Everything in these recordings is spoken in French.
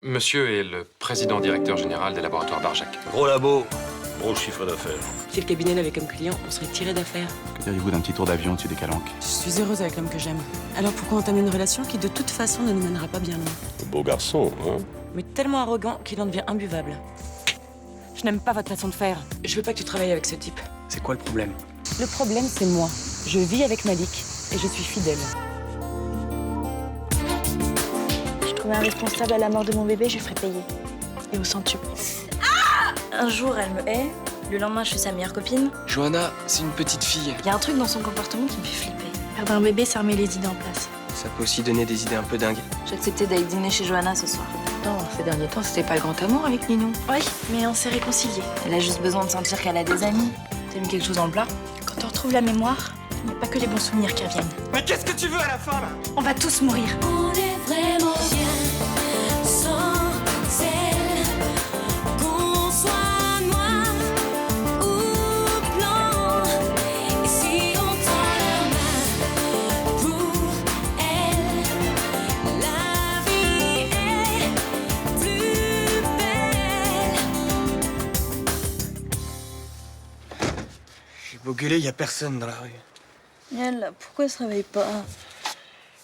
Monsieur est le président-directeur général des laboratoires Barjac. Gros labo, gros chiffre d'affaires. Si le cabinet l'avait comme client, on serait tiré d'affaire. Que diriez-vous d'un petit tour d'avion au-dessus des Calanques? Je suis heureuse avec l'homme que j'aime. Alors pourquoi entamer une relation qui de toute façon ne nous mènera pas bien loin? Beau garçon, hein? Mais tellement arrogant qu'il en devient imbuvable. Je n'aime pas votre façon de faire. Je veux pas que tu travailles avec ce type. C'est quoi le problème? Le problème, c'est moi. Je vis avec Malik et je suis fidèle. Je trouvais un responsable à la mort de mon bébé, je lui ferai payer. Et au centuple. Un jour, elle me hait. Le lendemain, je suis sa meilleure copine. Johanna, c'est une petite fille. Il y a un truc dans son comportement qui me fait flipper. Perdre un bébé, ça remet les idées en place. Ça peut aussi donner des idées un peu dingues. J'ai accepté d'aller dîner chez Johanna ce soir. Non, ces derniers temps, c'était pas le grand amour avec Ninou. Oui, mais on s'est réconciliés. Elle a juste besoin de sentir qu'elle a des amis. T'as mis quelque chose dans le plat? Quand on retrouve la mémoire, il n'y a pas que les bons souvenirs qui reviennent. Mais qu'est-ce que tu veux à la fin, là? On va tous mourir. On est vraiment bien sans elle. Qu'on soit noir ou blanc. Et si on tend la main pour elle, la vie est plus belle. J'ai beau gueuler, y a personne dans la rue. Et elle, là, pourquoi elle se réveille pas?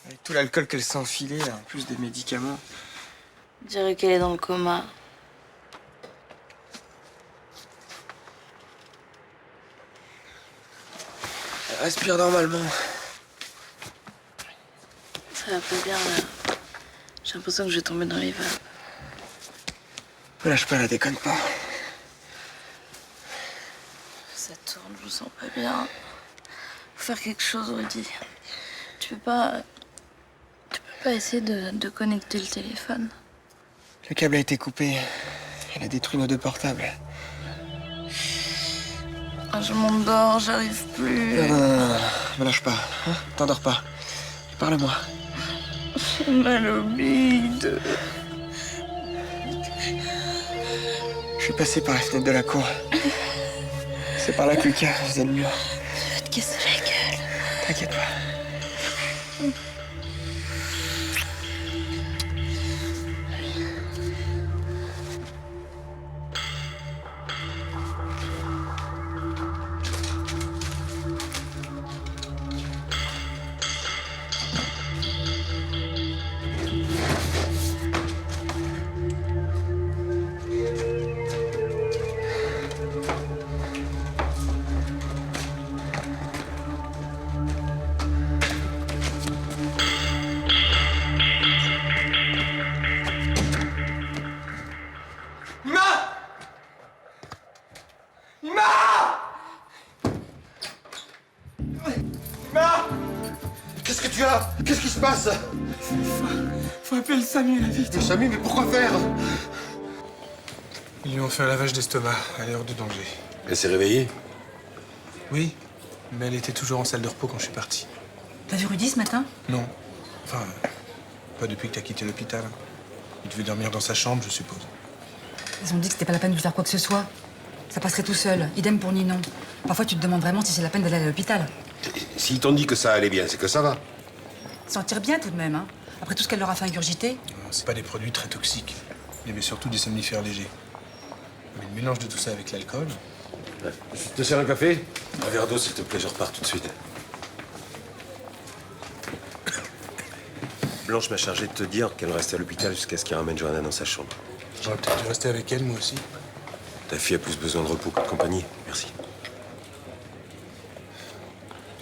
Avec tout l'alcool qu'elle s'est enfilé, là, en plus des médicaments. On dirait qu'elle est dans le coma. Elle respire normalement. Ça va pas bien, là. J'ai l'impression que je vais tomber dans les vagues. Me lâche pas, la déconne pas. Ça tourne, je me sens pas bien. Faut faire quelque chose, Rudy. Tu peux pas essayer de connecter le téléphone? Le câble a été coupé. Elle a détruit nos deux portables. Ah, je m'endors, j'arrive plus. Non. Me lâche pas. Hein? T'endors pas. Parle-moi. J'ai mal au bide. Je suis passé par la fenêtre de la cour. C'est par là que Lucas faisait le mur. Je vais te casser la gueule. T'inquiète pas. Qu'est-ce que tu as? Qu'est-ce qui se passe? Faut appeler le SAMU, là, vite. Mais Samy, mais pourquoi faire? Ils lui ont fait un lavage d'estomac, elle est hors de danger. Elle s'est réveillée? Oui, mais elle était toujours en salle de repos quand je suis parti. T'as vu Rudy ce matin? Non. Enfin, pas depuis que t'as quitté l'hôpital. Il devait dormir dans sa chambre, je suppose. Ils ont dit que c'était pas la peine de lui faire quoi que ce soit. Ça passerait tout seul. Idem pour Ninon. Parfois, tu te demandes vraiment si c'est la peine d'aller à l'hôpital. S'ils t'ont dit que ça allait bien, c'est que ça va. Sentir bien tout de même, hein. Après tout ce qu'elle leur a fait ingurgiter. Non, c'est pas des produits très toxiques. Il y avait surtout des somnifères légers. Mais le mélange de tout ça avec l'alcool... Je te sers un café? Un verre d'eau, s'il te plaît, je repars tout de suite. Blanche m'a chargé de te dire qu'elle reste à l'hôpital jusqu'à ce qu'il ramène Johanna dans sa chambre. J'aurais peut-être dû rester avec elle, moi aussi. Ta fille a plus besoin de repos que de compagnie. Merci.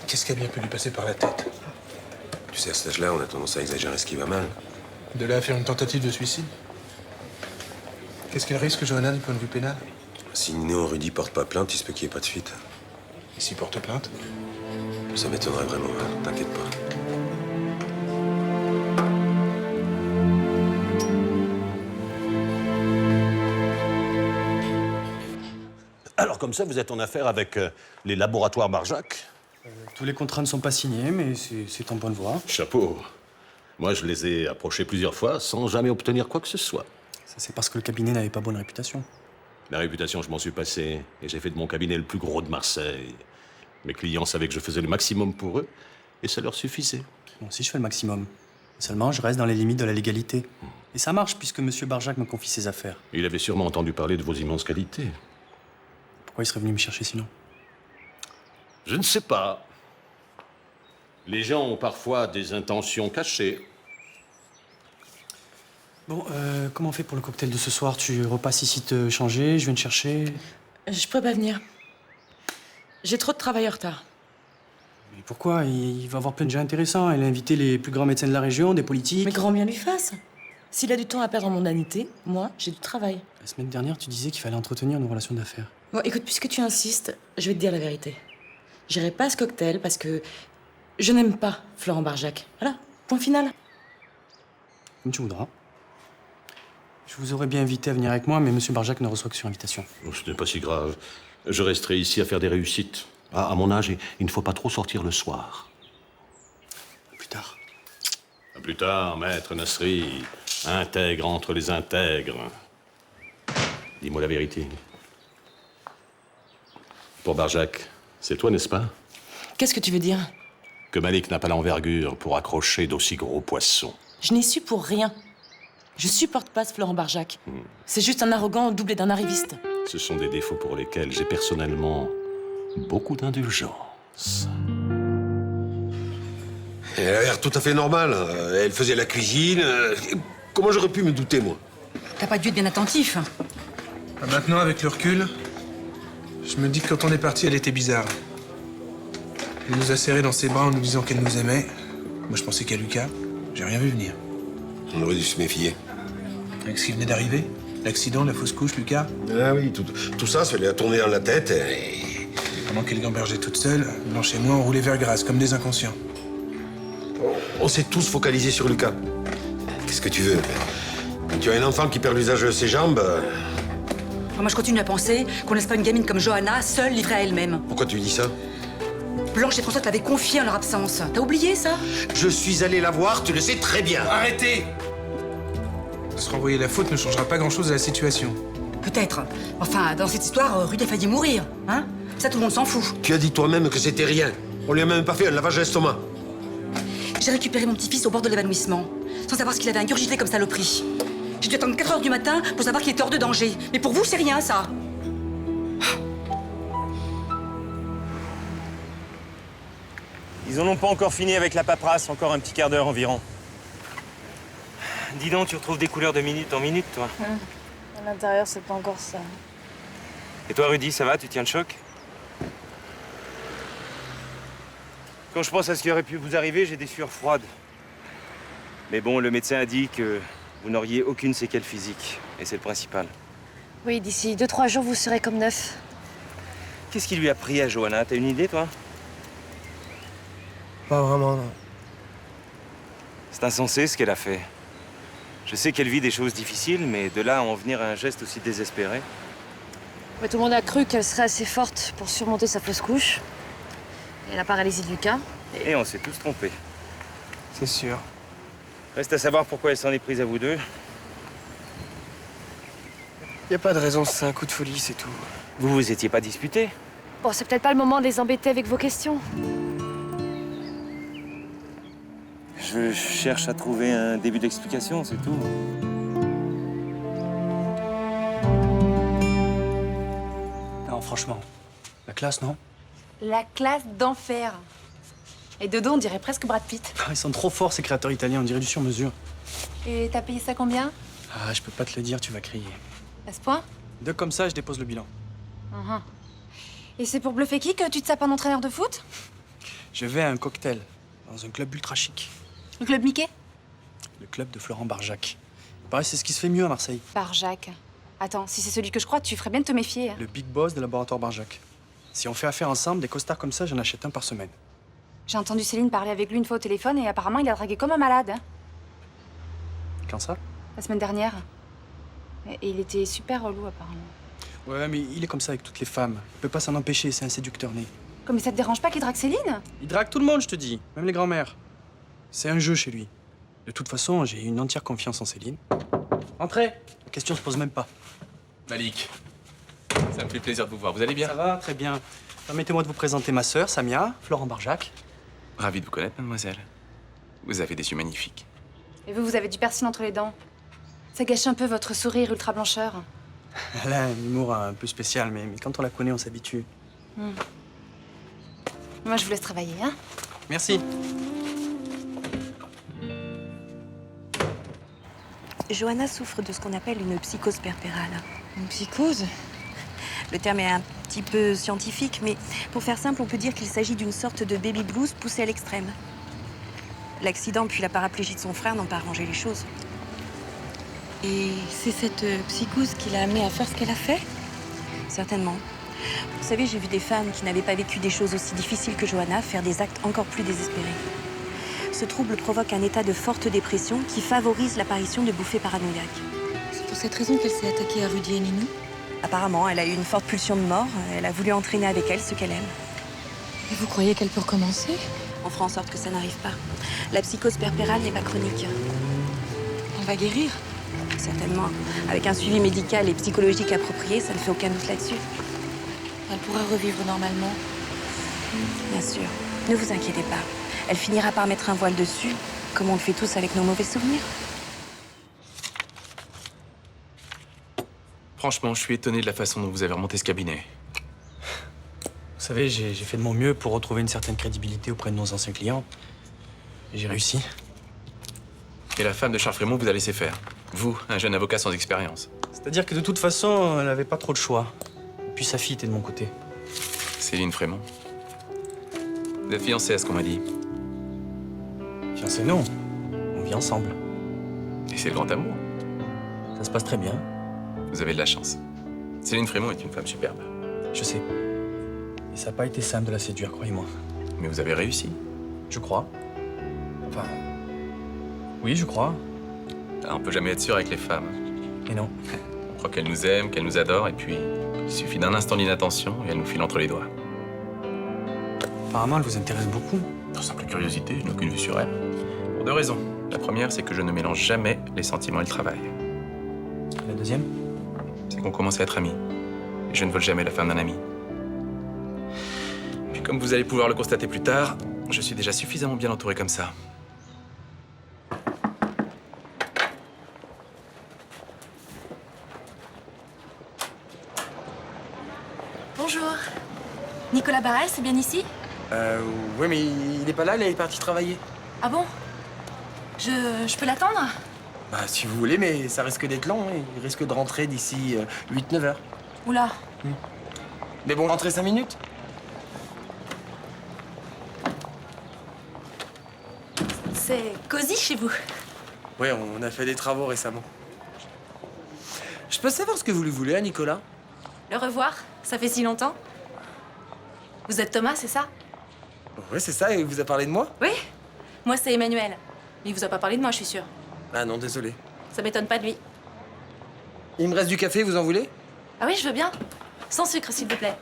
Qu'est-ce qui a bien pu lui passer par la tête? Tu sais, à cet âge-là, on a tendance à exagérer ce qui va mal. De là à faire une tentative de suicide? Qu'est-ce qu'elle risque, Johanna, du point de vue pénal? Si Nino et Rudy portent pas plainte, il se peut qu'il n'y ait pas de fuite. Et s'il porte plainte? Ça m'étonnerait vraiment, hein, t'inquiète pas. Alors comme ça, vous êtes en affaire avec les laboratoires Barjac? Tous les contrats ne sont pas signés, mais c'est en bonne voie. Chapeau. Moi, je les ai approchés plusieurs fois sans jamais obtenir quoi que ce soit. Ça, c'est parce que le cabinet n'avait pas bonne réputation. La réputation, je m'en suis passé et j'ai fait de mon cabinet le plus gros de Marseille. Mes clients savaient que je faisais le maximum pour eux et ça leur suffisait. Bon, si je fais le maximum. Seulement, je reste dans les limites de la légalité. Et ça marche, puisque M. Barjac me confie ses affaires. Il avait sûrement entendu parler de vos immenses qualités. Pourquoi il serait venu me chercher sinon? Je ne sais pas. Les gens ont parfois des intentions cachées. Bon, comment on fait pour le cocktail de ce soir? Tu repasses ici te changer, je viens te chercher. Je pourrais pas venir. J'ai trop de travail en retard. Mais pourquoi? Il va avoir plein de gens intéressants. Il a invité les plus grands médecins de la région, des politiques. Mais grand bien lui fasse. S'il a du temps à perdre en mondanité, moi, j'ai du travail. La semaine dernière, tu disais qu'il fallait entretenir nos relations d'affaires. Bon, écoute, puisque tu insistes, je vais te dire la vérité. J'irai pas à ce cocktail parce que je n'aime pas Florent Barjac. Voilà, point final. Comme tu voudras. Je vous aurais bien invité à venir avec moi, mais M. Barjac ne reçoit que sur invitation. Oh, ce n'est pas si grave. Je resterai ici à faire des réussites. Ah, à mon âge, il ne faut pas trop sortir le soir. Plus tard. À plus tard, maître Nasri. Intègre entre les intègres. Dis-moi la vérité. Pour Barjac, c'est toi, n'est-ce pas? Qu'est-ce que tu veux dire? Que Malik n'a pas l'envergure pour accrocher d'aussi gros poissons. Je n'y suis pour rien. Je supporte pas ce Florent Barjac. C'est juste un arrogant doublé d'un arriviste. Ce sont des défauts pour lesquels j'ai personnellement beaucoup d'indulgence. Elle a l'air tout à fait normale. Elle faisait la cuisine. Comment j'aurais pu me douter, moi? T'as pas dû être bien attentif. Maintenant, avec le recul, je me dis que quand on est parti, elle était bizarre. Elle nous a serrés dans ses bras en nous disant qu'elle nous aimait. Moi, je pensais qu'à Lucas. J'ai rien vu venir. On aurait dû se méfier. Avec ce qui venait d'arriver, l'accident, la fausse couche, Lucas. Ah oui, tout ça, ça lui a tourné dans la tête et... Pendant qu'elle gambergeait toute seule, Blanche et moi, on roulait vers Grasse, comme des inconscients. On s'est tous focalisés sur Lucas. Qu'est-ce que tu veux? Quand tu as un enfant qui perd l'usage de ses jambes... Moi, je continue à penser qu'on laisse pas une gamine comme Johanna seule livrée à elle-même. Pourquoi tu dis ça? Blanche et François te l'avaient confié en leur absence. T'as oublié ça? Je suis allé la voir, tu le sais très bien. Arrêtez! Se renvoyer la faute ne changera pas grand-chose à la situation. Peut-être. Enfin, dans cette histoire, Rudy a failli mourir, hein? Ça, tout le monde s'en fout. Tu as dit toi-même que c'était rien. On lui a même pas fait un lavage d'estomac. J'ai récupéré mon petit-fils au bord de l'évanouissement, sans savoir ce qu'il avait ingurgité comme saloperie. J'ai dû attendre 4 heures du matin pour savoir qu'il était hors de danger. Mais pour vous, c'est rien, ça. Ils en ont pas encore fini avec la paperasse, encore un petit quart d'heure environ. Dis donc, tu retrouves des couleurs de minute en minute, toi. À l'intérieur, c'est pas encore ça. Et toi, Rudy, ça va? Tu tiens le choc? Quand je pense à ce qui aurait pu vous arriver, j'ai des sueurs froides. Mais bon, le médecin a dit que vous n'auriez aucune séquelle physique. Et c'est le principal. Oui, d'ici 2-3 jours, vous serez comme neuf. Qu'est-ce qui lui a pris à Johanna? T'as une idée, toi? Pas vraiment, non. C'est insensé, ce qu'elle a fait. Je sais qu'elle vit des choses difficiles, mais de là à en venir à un geste aussi désespéré... Ouais, tout le monde a cru qu'elle serait assez forte pour surmonter sa fausse couche. Et la paralysie de Lucas. Et on s'est tous trompés. C'est sûr. Reste à savoir pourquoi elle s'en est prise à vous deux. Y a pas de raison, c'est un coup de folie, c'est tout. Vous vous étiez pas disputés? Bon, c'est peut-être pas le moment de les embêter avec vos questions. Je cherche à trouver un début d'explication, c'est tout. Non, franchement. La classe, non? La classe d'enfer. Et Dodo, on dirait presque Brad Pitt. Ils sont trop forts, ces créateurs italiens, on dirait du sur-mesure. Et t'as payé ça combien? Ah, je peux pas te le dire, tu vas crier. À ce point? Deux comme ça, je dépose le bilan. Et c'est pour bluffer qui que tu te sapes un entraîneur de foot? Je vais à un cocktail, dans un club ultra chic. Le club Mickey? Le club de Florent Barjac. Pareil, c'est ce qui se fait mieux à Marseille. Barjac. Attends, si c'est celui que je crois, tu ferais bien de te méfier. Le big boss des laboratoires Barjac. Si on fait affaire ensemble, des costards comme ça, j'en achète un par semaine. J'ai entendu Céline parler avec lui une fois au téléphone et apparemment il a dragué comme un malade. Hein. Quand ça? La semaine dernière. Et il était super relou apparemment. Ouais, mais il est comme ça avec toutes les femmes. Il peut pas s'en empêcher, c'est un séducteur né. Comme ça te dérange pas qu'il drague Céline? Il drague tout le monde, je te dis. Même les grands-mères. C'est un jeu chez lui. De toute façon, j'ai une entière confiance en Céline. Entrez! La question se pose même pas. Malik, ça me fait plaisir de vous voir. Vous allez bien? Ça va, très bien. Permettez-moi de vous présenter ma sœur, Samia, Florent Barjac. Ravi de vous connaître, mademoiselle. Vous avez des yeux magnifiques. Et vous avez du persil entre les dents. Ça gâche un peu votre sourire ultra blancheur. Elle a un humour un peu spécial, mais quand on la connaît, on s'habitue. Moi, je vous laisse travailler, hein? Merci. Johanna souffre de ce qu'on appelle une psychose puerpérale. Une psychose? Le terme est un petit peu scientifique, mais pour faire simple, on peut dire qu'il s'agit d'une sorte de baby blues poussé à l'extrême. L'accident puis la paraplégie de son frère n'ont pas arrangé les choses. Et c'est cette psychose qui l'a amenée à faire ce qu'elle a fait? Certainement. Vous savez, j'ai vu des femmes qui n'avaient pas vécu des choses aussi difficiles que Johanna faire des actes encore plus désespérés. Ce trouble provoque un état de forte dépression qui favorise l'apparition de bouffées paranoïaques. C'est pour cette raison qu'elle s'est attaquée à Rudy et Ninou? Apparemment, elle a eu une forte pulsion de mort. Elle a voulu entraîner avec elle ce qu'elle aime. Et vous croyez qu'elle peut recommencer? On fera en sorte que ça n'arrive pas. La psychose puerpérale n'est pas chronique. Elle va guérir? Certainement. Avec un suivi médical et psychologique approprié, ça ne fait aucun doute là-dessus. Elle pourra revivre normalement? Bien sûr. Ne vous inquiétez pas. Elle finira par mettre un voile dessus, comme on le fait tous avec nos mauvais souvenirs. Franchement, je suis étonné de la façon dont vous avez remonté ce cabinet. Vous savez, j'ai fait de mon mieux pour retrouver une certaine crédibilité auprès de nos anciens clients. Et j'ai réussi. Et la femme de Charles Frémont vous a laissé faire. Vous, un jeune avocat sans expérience. C'est-à-dire que de toute façon, elle n'avait pas trop de choix. Et puis sa fille était de mon côté. Céline Frémont. Vous êtes fiancée à ce qu'on m'a dit. Fiancée, non. On vit ensemble. Et c'est le grand amour. Ça se passe très bien. Vous avez de la chance. Céline Frémont est une femme superbe. Je sais. Et ça n'a pas été simple de la séduire, croyez-moi. Mais vous avez réussi. Je crois. Enfin... Oui, je crois. On peut jamais être sûr avec les femmes. Et non. On croit qu'elles nous aiment, qu'elles nous adorent, et puis il suffit d'un instant d'inattention et elles nous filent entre les doigts. Apparemment, elle vous intéresse beaucoup. Par simple curiosité, je n'ai aucune vue sur elle. Pour deux raisons. La première, c'est que je ne mélange jamais les sentiments et le travail. Et la deuxième? C'est qu'on commence à être amis. Et je ne vole jamais la femme d'un ami. Puis comme vous allez pouvoir le constater plus tard, je suis déjà suffisamment bien entouré comme ça. Bonjour. Nicolas Barrel, c'est bien ici? Oui, mais il est pas là, il est parti travailler. Ah bon? Je peux l'attendre? Bah, si vous voulez, mais ça risque d'être long, hein. Il risque de rentrer d'ici 8-9 heures. Oula. Mais bon, rentrez 5 minutes. C'est cosy chez vous. Ouais, on a fait des travaux récemment. Je peux savoir ce que vous lui voulez à Nicolas? Le revoir, ça fait si longtemps. Vous êtes Thomas, c'est ça? Ouais, c'est ça, et il vous a parlé de moi? Oui. Moi, c'est Emmanuel. Mais il vous a pas parlé de moi, je suis sûre. Ah non, désolé. Ça m'étonne pas de lui. Il me reste du café, vous en voulez? Ah oui, je veux bien. Sans sucre, s'il vous plaît.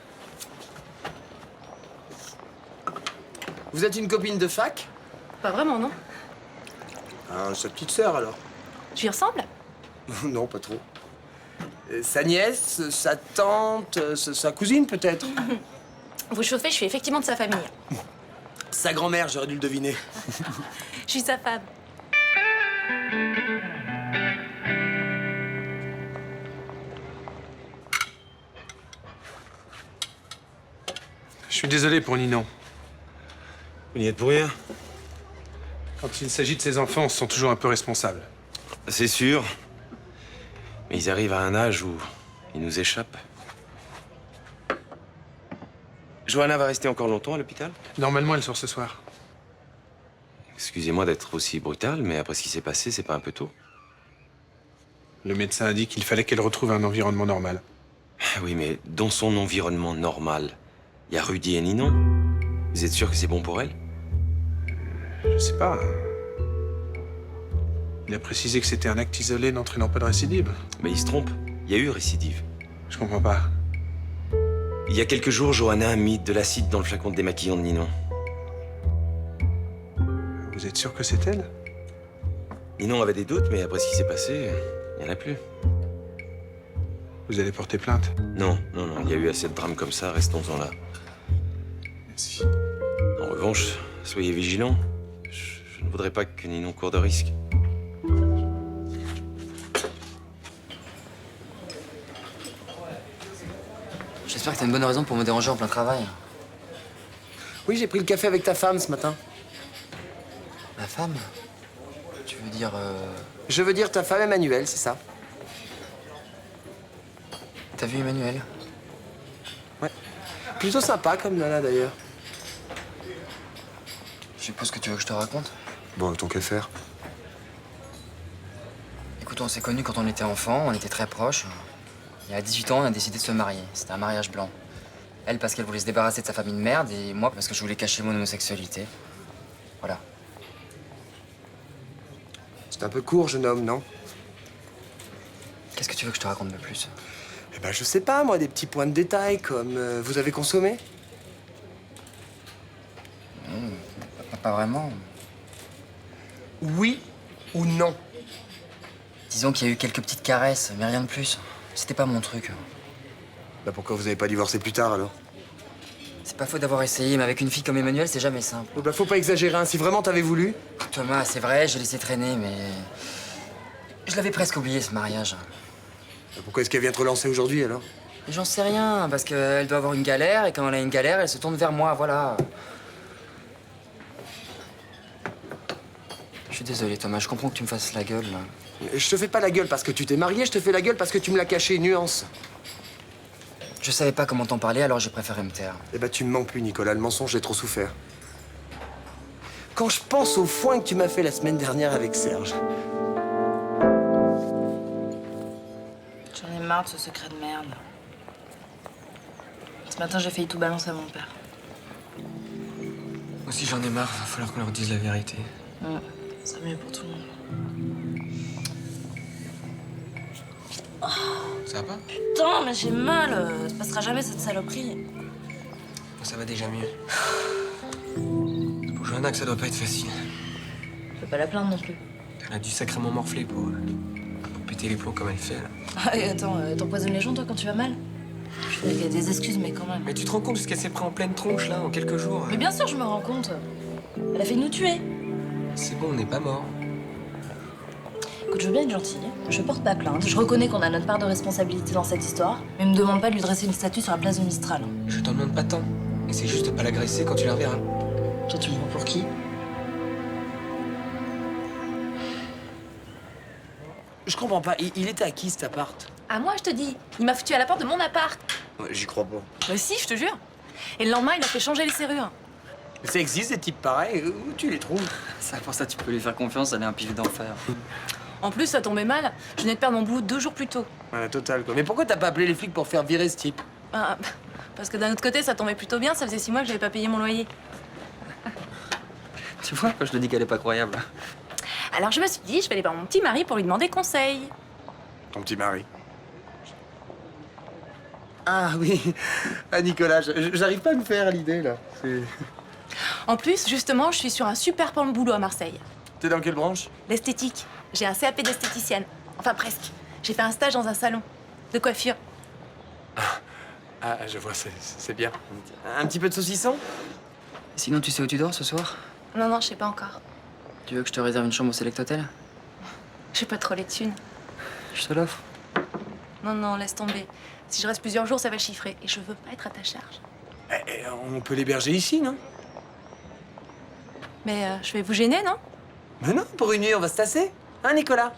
Vous êtes une copine de fac? Pas vraiment, non? Ah, sa petite sœur, alors? Tu y ressembles? Non, pas trop. Sa nièce, sa tante, sa cousine, peut-être? Vous chauffez, je suis effectivement de sa famille. Sa grand-mère, j'aurais dû le deviner. Je suis sa femme. Je suis désolé pour Ninon. Vous n'y êtes pour rien. Quand il s'agit de ses enfants, on se sent toujours un peu responsable. C'est sûr. Mais ils arrivent à un âge où ils nous échappent. Johanna va rester encore longtemps à l'hôpital? Normalement, elle sort ce soir. Excusez-moi d'être aussi brutal, mais après ce qui s'est passé, c'est pas un peu tôt? Le médecin a dit qu'il fallait qu'elle retrouve un environnement normal. Oui, mais dans son environnement normal, il y a Rudy et Ninon. Vous êtes sûr que c'est bon pour elle? Je sais pas. Il a précisé que c'était un acte isolé n'entraînant pas de récidive. Mais il se trompe. Il y a eu récidive. Je comprends pas. Il y a quelques jours, Johanna a mis de l'acide dans le flacon de démaquillant de Ninon. Vous êtes sûr que c'est elle? Ninon avait des doutes, mais après ce qui s'est passé, il n'y en a plus. Vous allez porter plainte? Non, il y a eu assez de drames comme ça, restons-en là. Merci. En revanche, soyez vigilants. Je ne voudrais pas que Ninon court de risque. J'espère que t'as une bonne raison pour me déranger en plein travail. Oui, j'ai pris le café avec ta femme ce matin. Ma femme? Tu veux dire... Je veux dire ta femme Emmanuelle, c'est ça. T'as vu Emmanuel? Ouais. Plutôt sympa comme nana d'ailleurs. Je suppose que tu veux que je te raconte? Bon, tant qu'à faire. Écoute, on s'est connus quand on était enfants, on était très proches. Il y a 18 ans, on a décidé de se marier. C'était un mariage blanc. Elle parce qu'elle voulait se débarrasser de sa famille de merde, et moi parce que je voulais cacher mon homosexualité. Voilà. C'est un peu court, jeune homme, non? Qu'est-ce que tu veux que je te raconte de plus? Eh ben, je sais pas, moi, des petits points de détail, comme vous avez consommé? Pas vraiment. Oui ou non? Disons qu'il y a eu quelques petites caresses, mais rien de plus. C'était pas mon truc. Bah pourquoi vous avez pas divorcé plus tard, alors? C'est pas faux d'avoir essayé, mais avec une fille comme Emmanuel, c'est jamais simple. Oh, bah faut pas exagérer, hein. Si vraiment t'avais voulu... Thomas, c'est vrai, j'ai laissé traîner, mais... Je l'avais presque oublié, ce mariage. Bah pourquoi est-ce qu'elle vient te relancer aujourd'hui, alors? J'en sais rien, parce qu'elle doit avoir une galère, et quand elle a une galère, elle se tourne vers moi, voilà. Je suis désolé, Thomas, je comprends que tu me fasses la gueule, là. Je te fais pas la gueule parce que tu t'es marié, je te fais la gueule parce que tu me l'as caché, nuance. Je savais pas comment t'en parler, alors j'ai préféré me taire. Eh ben, tu me mens plus, Nicolas. Le mensonge, j'ai trop souffert. Quand je pense au foin que tu m'as fait la semaine dernière avec Serge. J'en ai marre de ce secret de merde. Ce matin, j'ai failli tout balancer à mon père. Aussi, j'en ai marre, va falloir qu'on leur dise la vérité. C'est mieux pour tout le monde. Ça va pas? Putain, mais j'ai mal. Ça passera jamais cette saloperie. Ça va déjà mieux. Pour Johanna, que ça doit pas être facile. Je peux pas la plaindre non plus. Elle a dû sacrément morfler pour péter les plombs comme elle fait, là. Ah, et attends, t'empoisonnes les gens, toi, quand tu vas mal? Je sais qu'il y a des excuses, mais quand même. Mais tu te rends compte de ce qu'elle s'est pris en pleine tronche, là, en quelques jours? Mais bien sûr, je me rends compte. Elle a failli nous tuer. C'est bon, on n'est pas mort. Écoute, je veux bien être gentille. Je porte pas plainte. Je reconnais qu'on a notre part de responsabilité dans cette histoire. Mais me demande pas de lui dresser une statue sur la place de Mistral. Je t'en demande pas tant. Essaye juste de pas l'agresser quand tu la reverras. Toi, tu me prends pour qui? Je comprends pas, il était à qui cet appart? À moi, je te dis. Il m'a foutu à la porte de mon appart. J'y crois pas. Bah si, je te jure. Et le lendemain, il a fait changer les serrures. Ça existe des types pareils, où tu les trouves? Ça, pour ça, tu peux lui faire confiance, elle est un pivot d'enfer. En plus, ça tombait mal. Je venais de perdre mon boulot 2 jours plus tôt. Ouais, total, quoi. Mais pourquoi t'as pas appelé les flics pour faire virer ce type? Ah, parce que d'un autre côté, ça tombait plutôt bien. Ça faisait 6 mois que j'avais pas payé mon loyer. Tu vois, quand je te dis qu'elle est pas croyable. Alors je me suis dit, je vais aller voir mon petit mari pour lui demander conseil. Ton petit mari. Ah oui, ah Nicolas, j'arrive pas à me faire l'idée, là. En plus, justement, je suis sur un super plan de boulot à Marseille. T'es dans quelle branche? L'esthétique. J'ai un CAP d'esthéticienne. Enfin, presque. J'ai fait un stage dans un salon de coiffure. Ah, je vois, c'est bien. Un petit peu de saucisson? Sinon, tu sais où tu dors ce soir? Non, non, je sais pas encore. Tu veux que je te réserve une chambre au Select Hotel? J'ai pas trop les thunes. Je te l'offre. Non, non, laisse tomber. Si je reste plusieurs jours, ça va chiffrer. Et je veux pas être à ta charge. On peut l'héberger ici, non? Mais je vais vous gêner, non? Mais non, pour une nuit, on va se tasser. Hein, Nicolas?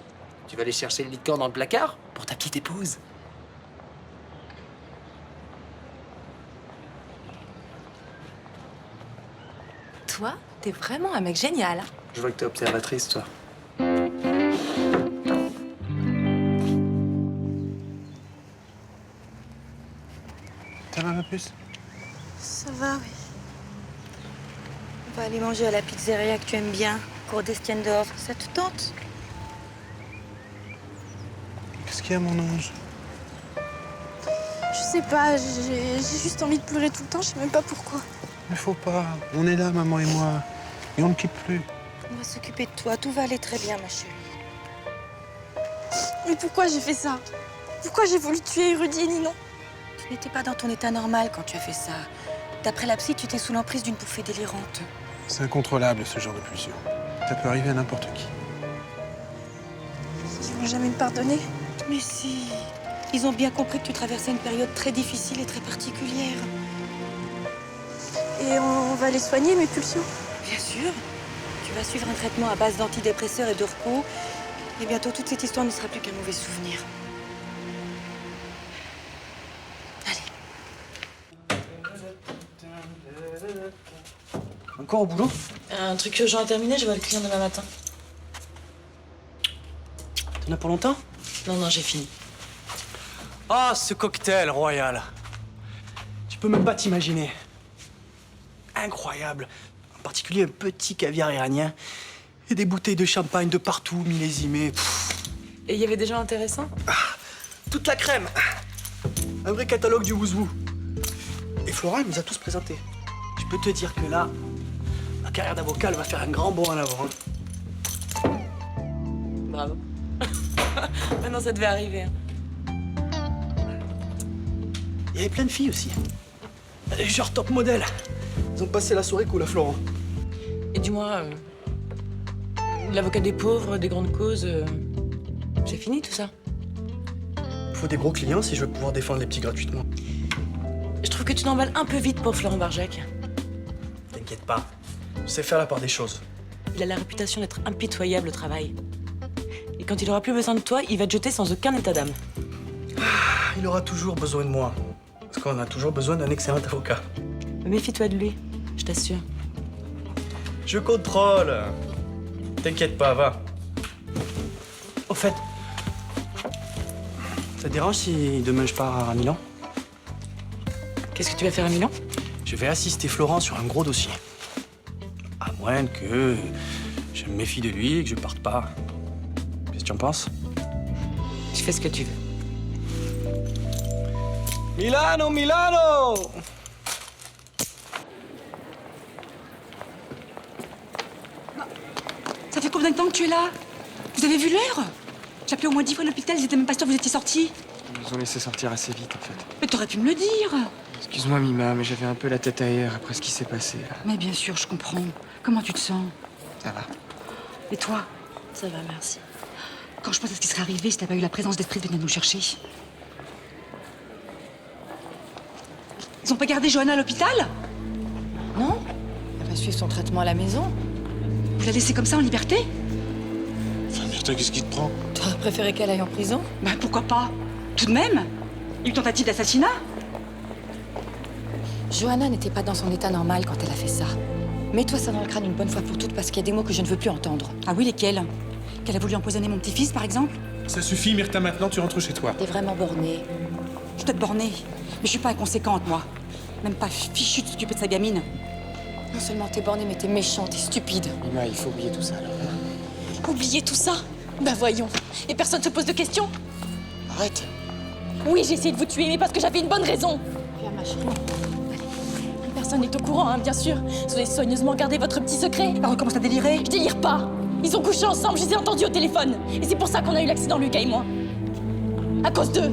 Tu vas aller chercher le lit de corps dans le placard pour ta petite épouse. Toi, t'es vraiment un mec génial. Hein. Je vois que t'es observatrice, toi. Ça va, ma puce? Ça va, oui. On va aller manger à la pizzeria que tu aimes bien, cour d'Estiendorf. Ça te tente? Qu'est-ce qu'il y a, mon ange? Je sais pas, j'ai juste envie de pleurer tout le temps, je sais même pas pourquoi. Mais faut pas. On est là, maman et moi. Et on ne quitte plus. On va s'occuper de toi, tout va aller très bien, ma chérie. Mais pourquoi j'ai fait ça? Pourquoi j'ai voulu tuer Rudy et Ninon? Tu n'étais pas dans ton état normal quand tu as fait ça. D'après la psy, tu étais sous l'emprise d'une bouffée délirante. C'est incontrôlable, ce genre de pulsion. Ça peut arriver à n'importe qui. Ils vont jamais me pardonner. Mais si, Ils ont bien compris que tu traversais une période très difficile et très particulière. Et on va les soigner, mes pulsions? Bien sûr. Tu vas suivre un traitement à base d'antidépresseurs et de repos. Et bientôt, toute cette histoire ne sera plus qu'un mauvais souvenir. Encore au boulot? Un truc urgent à terminer, je vois le client demain matin. T'en as pour longtemps? Non, j'ai fini. Ah, ce cocktail royal. Tu peux même pas t'imaginer. Incroyable. En particulier un petit caviar iranien et des bouteilles de champagne de partout, millésimées. Et il y avait des gens intéressants? Toute la crème. Un vrai catalogue du wouzou. Et Florent, il nous a tous présentés. Je peux te dire que là, ma carrière d'avocat, elle va faire un grand bond en avant. Bravo. Maintenant, ça devait arriver. Hein. Il y avait plein de filles aussi. Genre top modèle. Ils ont passé la soirée cool à Florent. Et dis-moi, l'avocat des pauvres, des grandes causes, c'est fini tout ça? Il faut des gros clients si je veux pouvoir défendre les petits gratuitement. Je trouve que tu t'emballes un peu vite pour Florent Barjac. T'inquiète pas, je sais faire la part des choses. Il a la réputation d'être impitoyable au travail. Et quand il aura plus besoin de toi, il va te jeter sans aucun état d'âme. Il aura toujours besoin de moi. Parce qu'on a toujours besoin d'un excellent avocat. Méfie-toi de lui, je t'assure. Je contrôle. T'inquiète pas, va. Au fait, ça te dérange si demain je pars à Milan? Qu'est-ce que tu vas faire à Milan? Je vais assister Florent sur un gros dossier. À moins que je me méfie de lui et que je parte pas. Qu'est-ce que tu en penses? Je fais ce que tu veux. Milano, Milano! Ça fait combien de temps que tu es là? Vous avez vu l'heure? J'ai appelé au moins 10 fois l'hôpital, ils étaient même pas sûrs que vous étiez sortis. Ils nous ont laissé sortir assez vite, en fait. Mais t'aurais pu me le dire. Excuse-moi, Mima, mais j'avais un peu la tête ailleurs après ce qui s'est passé, là. Mais bien sûr, je comprends. Comment tu te sens? Ça va. Et toi? Ça va, merci. Quand je pense à ce qui serait arrivé si t'as pas eu la présence d'esprit de venir nous chercher. Ils ont pas gardé Johanna à l'hôpital? Non. Elle va suivre son traitement à la maison. Vous la laissez comme ça en liberté? Enfin, Myrtha, qu'est-ce qui te prend? T'aurais préféré qu'elle aille en prison? Bah pourquoi pas? Tout de même? Une tentative d'assassinat? Johanna n'était pas dans son état normal quand elle a fait ça. Mets-toi ça dans le crâne une bonne fois pour toutes parce qu'il y a des mots que je ne veux plus entendre. Ah oui, lesquels? Qu'elle a voulu empoisonner mon petit-fils, par exemple? Ça suffit, Myrtha, maintenant tu rentres chez toi. T'es vraiment bornée. Je dois te borner. Mais je suis pas inconséquente, moi. Même pas fichue de s'occuper de sa gamine. Non seulement t'es bornée, mais t'es méchante et stupide. Mima, il faut oublier tout ça, là. Oublier tout ça? Bah voyons. Et personne se pose de questions? Arrête. Oui, j'ai essayé de vous tuer, mais parce que j'avais une bonne raison. Viens, ma chérie. Personne n'est au courant, hein, bien sûr. Vous avez soigneusement gardé votre petit secret. Elle recommence à délirer. Je délire pas. Ils ont couché ensemble, je les ai entendus au téléphone. Et c'est pour ça qu'on a eu l'accident, Lucas et moi. À cause d'eux.